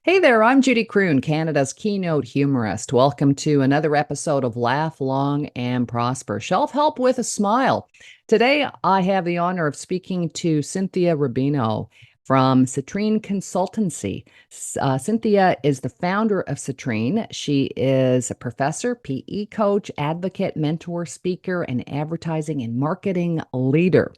Hey there, I'm Judy Croon, Canada's Keynote Humorist. Welcome to another episode of Laugh Long and Prosper, Shelf Help with a Smile. Today, I have the honor of speaking to Cynthia Rubino from Cytrine Consultancy. Cynthia is the founder of Cytrine. She is a professor, PE coach, advocate, mentor, speaker, and advertising and marketing leader.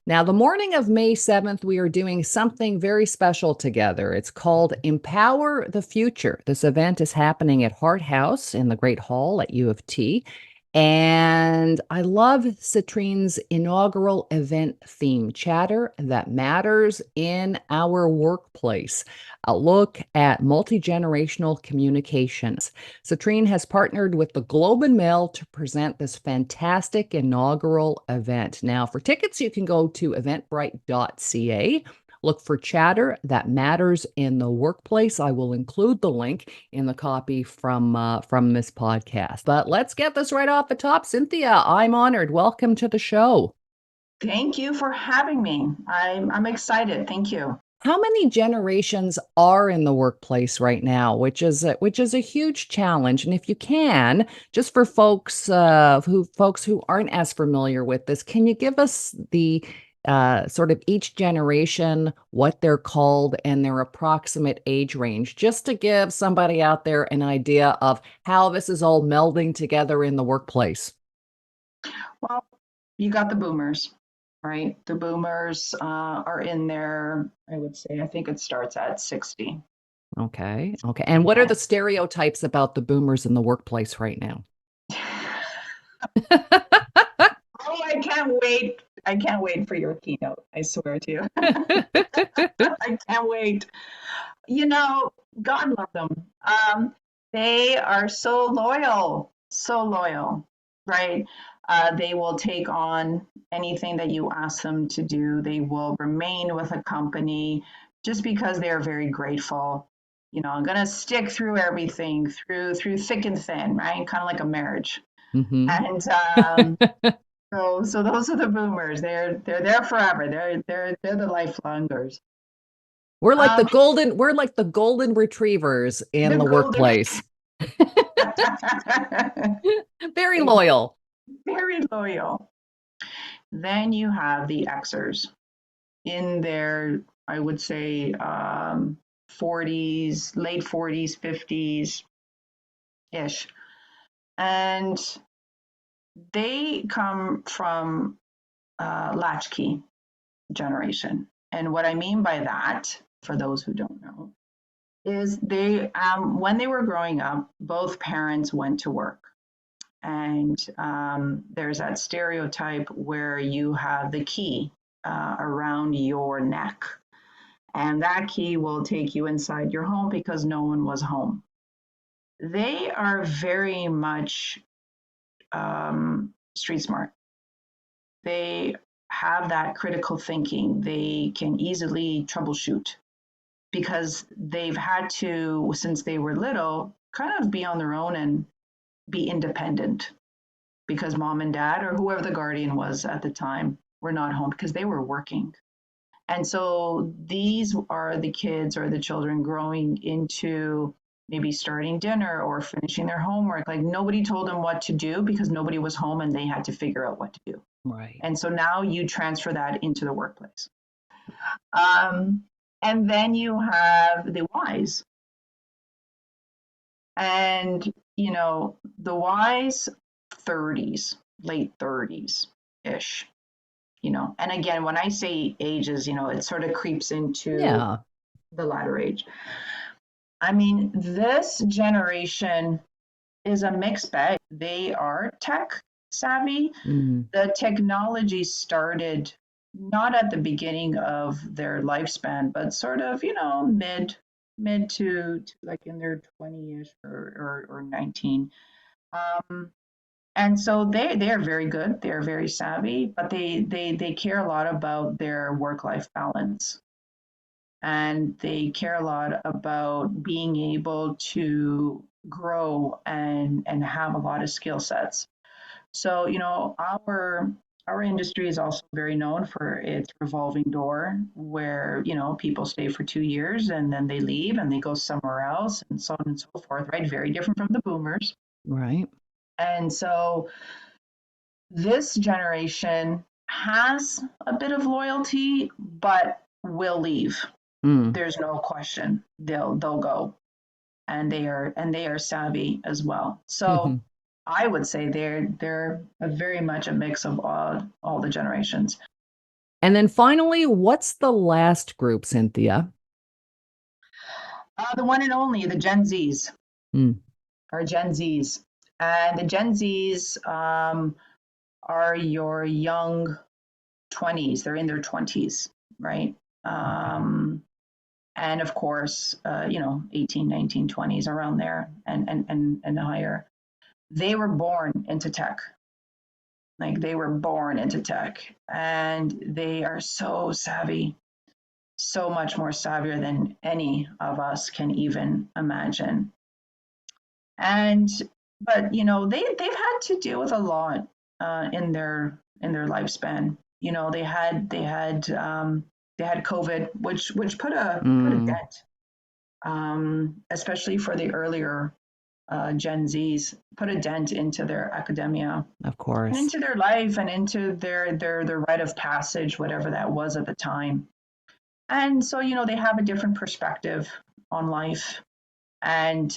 Now, the morning of May 7th, we are doing something very special together. It's called Empower the Future. This event is happening at Hart House in the Great Hall at U of T. And I love Cytrine's inaugural event theme, Chatter That Matters in Our Workplace, a look at multi-generational communications. Cytrine has partnered with the Globe and Mail to present this fantastic inaugural event. Now, for tickets, you can go to eventbrite.ca. Look for Chatter That Matters in the Workplace. I will include the link in the copy from this podcast. But let's get this right off the top. Cynthia, I'm honored. Welcome to the show. Thank you for having me. I'm excited. Thank you. How many generations are in the workplace right now, which is a huge challenge. And if you can, just for folks who aren't as familiar with this, can you give us the sort of each generation, what they're called, and their approximate age range, just to give somebody out there an idea of how this is all melding together in the workplace? Well, you got the boomers, right? The boomers are in there, I would say, I think it starts at 60. Okay. Okay. And what are the And stereotypes about the boomers in the workplace right now? oh, I can't wait. I can't wait for your keynote. I swear to you. I can't wait. You know, God love them. They are so loyal, right? They will take on anything that you ask them to do. They will remain with a company just because they are very grateful. You know, I'm gonna stick through everything, through thick and thin, right? Kind of like a marriage. Hmm. And so those are the boomers. They're there forever. They're the lifelongers. Um, We're like the golden retrievers in the the golden. workplace. Very loyal. Very loyal. Then you have the Xers in their, I would say, 40s, late 40s, 50s ish. And they come from latchkey generation. And what I mean by that, for those who don't know, is when they were growing up, both parents went to work. And there's that stereotype where you have the key around your neck. And that key will take you inside your home because no one was home. They are very much street smart. They have that critical thinking. They can easily troubleshoot because they've had to, since they were little, kind of be on their own and be independent because mom and dad or whoever the guardian was at the time were not home because they were working. And so these are the kids or the children growing into maybe starting dinner or finishing their homework. Like nobody told them what to do because nobody was home and they had to figure out what to do. Right. And so now you transfer that into the workplace. Um, and then you have the whys. And, you know, the whys, 30s, late 30s ish, you know. And again, when I say ages, you know, it sort of creeps into Yeah. the latter age. I mean, this generation is a mixed bag. They are tech savvy. Mm. The technology started not at the beginning of their lifespan, but sort of, you know, mid to like in their 20ish or 19. Um, and so they are very good. They are very savvy, but they care a lot about their work life balance, and they care a lot about being able to grow and have a lot of skill sets. So, you know, our industry is also very known for its revolving door, where people stay for 2 years and then they leave and they go somewhere else, and so on and so forth. Right? Very different from the boomers. Right. And so this generation has a bit of loyalty, but will leave. Mm. There's no question. They'll go, and they are savvy as well. So I would say they're very much a mix of all the generations. And then finally, what's the last group, Cynthia? The one and only, the Gen Zs, Mm. or Gen Zs. And the Gen Zs are your young 20s. They're in their 20s, right? And of course, 18, 19, 20s, around there, and higher. They were born into tech. Like, they were born into tech, and they are so savvy, so much more savvier than any of us can even imagine. And but they've had to deal with a lot in their lifespan. They had COVID, which put a dent, especially for the earlier Gen Zs, put a dent into their academia, Of course, and into their life, and into their rite of passage, whatever that was at the time. And so they have a different perspective on life, and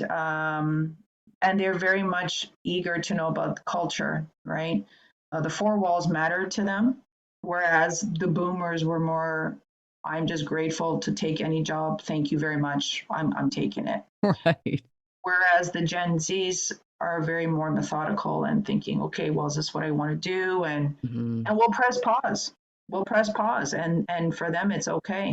they're very much eager to know about the culture, right? The four walls mattered to them, whereas the boomers were more, I'm just grateful to take any job. Thank you very much. I'm taking it. right. Whereas the Gen Zs are very more methodical and thinking, okay, well, is this what I want to do? And we'll press pause. We'll press pause, and for them, it's okay.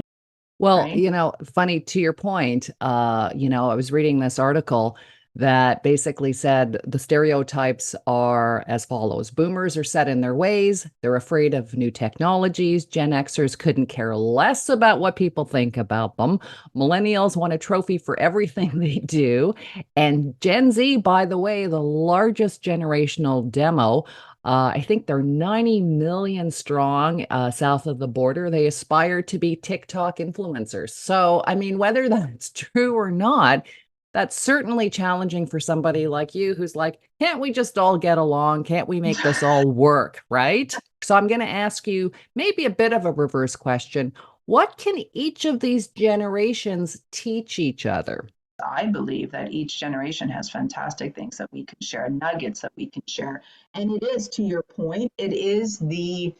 Well, Right? funny to your point, I was reading this article that basically said the stereotypes are as follows. Boomers are set in their ways. They're afraid of new technologies. Gen Xers couldn't care less about what people think about them. Millennials want a trophy for everything they do. And Gen Z, by the way, the largest generational demo, I think they're 90 million strong south of the border. They aspire to be TikTok influencers. So, I mean, whether that's true or not, that's certainly challenging for somebody like you who's like, can't we just all get along? Can't we make this all work? Right. So, I'm going to ask you maybe a bit of a reverse question. What can each of these generations teach each other? I believe that each generation has fantastic things that we can share, nuggets that we can share. And it is, to your point, it is the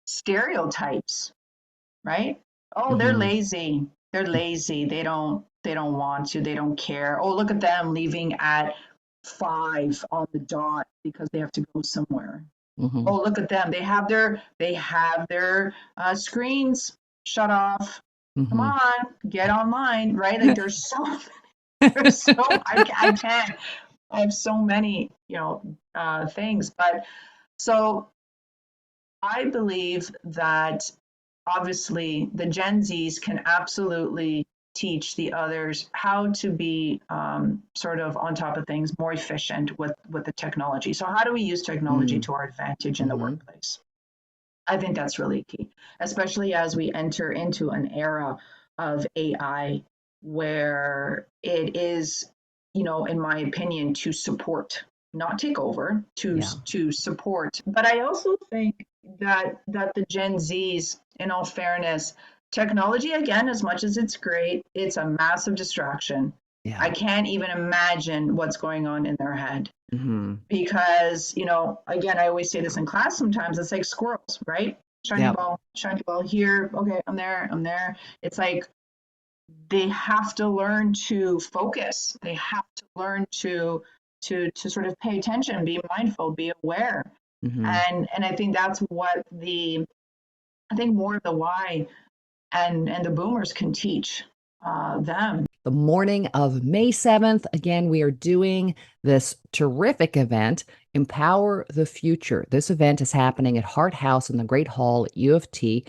stereotypes, right? Oh, they're lazy. They're lazy. They don't want to. They don't care. Oh, look at them leaving at 5 on the dot because they have to go somewhere. Oh, look at them. They have their screens shut off. Come on, get online, right? Like, there's so I can't. I have so many, things. But so I believe that obviously the Gen Zs can absolutely teach the others how to be sort of on top of things, more efficient with the technology. So how do we use technology to our advantage in the workplace? I think that's really key, especially as we enter into an era of AI where it is, in my opinion, to support, not take over, to support. But I also think that the Gen Zs, in all fairness, technology, again, as much as it's great, it's a massive distraction. I can't even imagine what's going on in their head. Because, again, I always say this in class sometimes, it's like squirrels, right? Shiny ball here. Okay, I'm there. It's like they have to learn to focus. They have to learn to sort of pay attention, be mindful, be aware. And I think that's what I think more of the why and the boomers can teach them. The morning of May 7th, again, we are doing this terrific event, Empower the Future. This event is happening at Hart House in the Great Hall at U of T.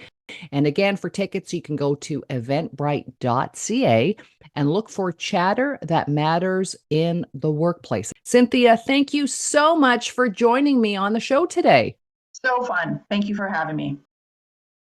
And again, for tickets, you can go to eventbrite.ca and look for Chatter That Matters in the Workplace. Cynthia, thank you so much for joining me on the show today. So fun. Thank you for having me.